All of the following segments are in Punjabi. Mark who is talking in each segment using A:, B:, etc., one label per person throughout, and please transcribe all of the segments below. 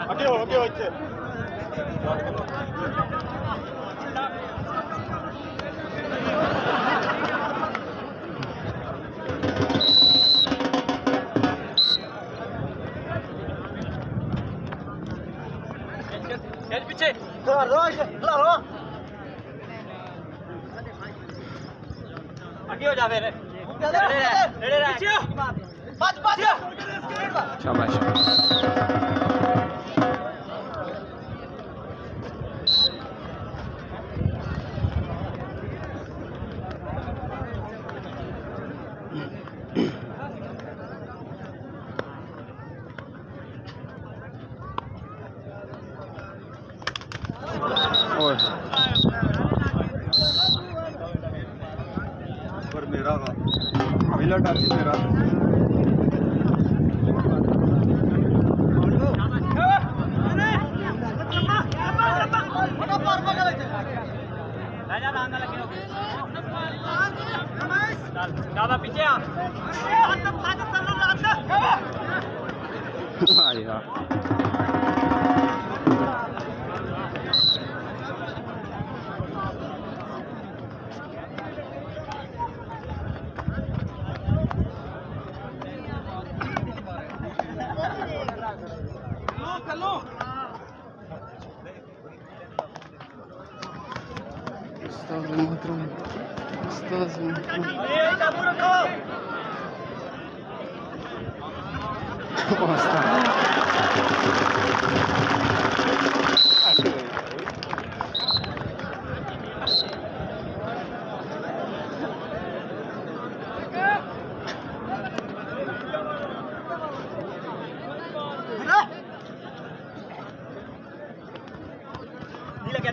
A: ਅੱਗੇ ਹੋ ਇੱਥੇ ਪਿੱਛੇ ਅੱਗੇ ਹੋ ਜਾ ਫਿਰ ਨੇੜੇ ਰਹਿ ਬਚ
B: ਸ਼ਾਬਾਸ਼ ਓਏ
A: ਪਰ ਮੇਰਾ ਵਾ ਪਹਿਲਾ ਟੱਚ ਮੇਰਾ
C: ਜ਼ਿਆਦਾ ਪਿੱਛੇ ਆ
B: ਆਇਆ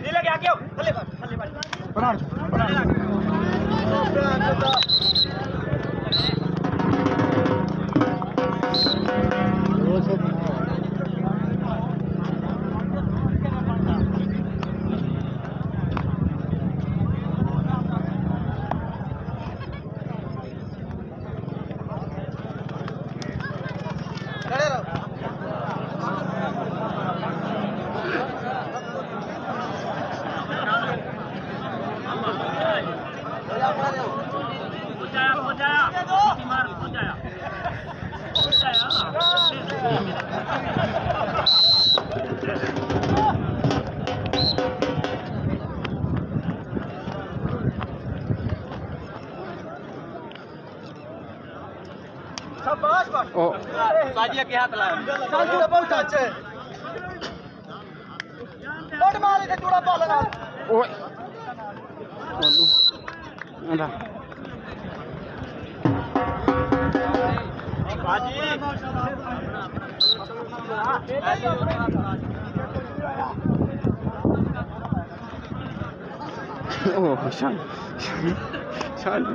C: नहीं लगे आगे थले
B: ओ
C: साजिया के हाथ लाया
A: ਸਾਡੀ ਦਾ ਬਹੁਤ ਟੱਚ ਹੈ ਬੜ ਮਾਰੇ ਤੇ ਚੂੜਾ ਪਾ ਲੈਣਾ
B: ਓਏ ਉਹਨੂੰ ਆਂਦਾ
C: बाजी
B: ओ शान शान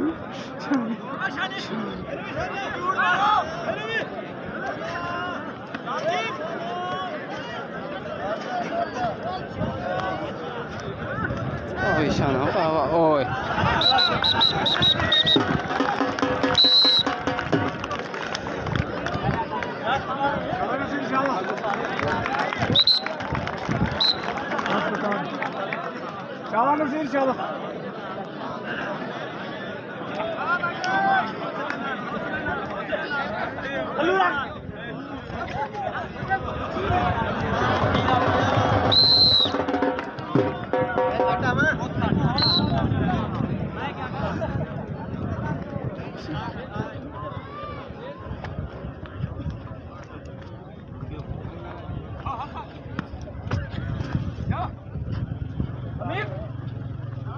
B: ओए शान ओए
A: शाबाश नसीर शाबाश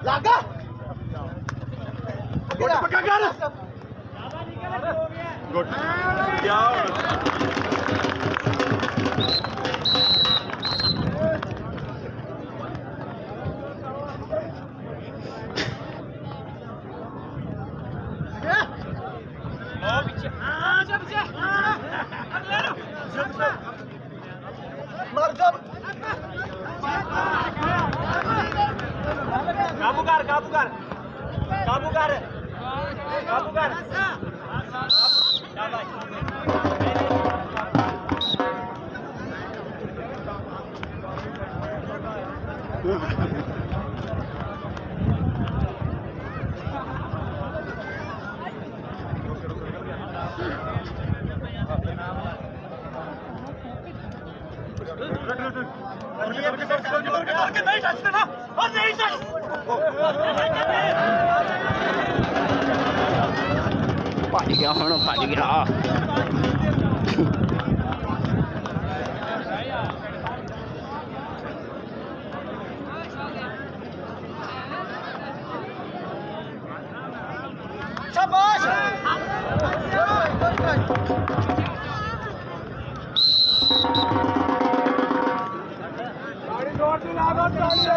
A: लागा गुड पक्का कर गुड क्या मर जब
C: कर काबू कर काबू कर काबू कर नहीं टच ना और नहीं टच
B: ਭੱਜ ਗਿਆ ਹੁਣ ਭੱਜ ਗਿਆ
A: शाबाश गाड़ी दौड़ दी लागत
B: ਭੱਜ ਗਿਆ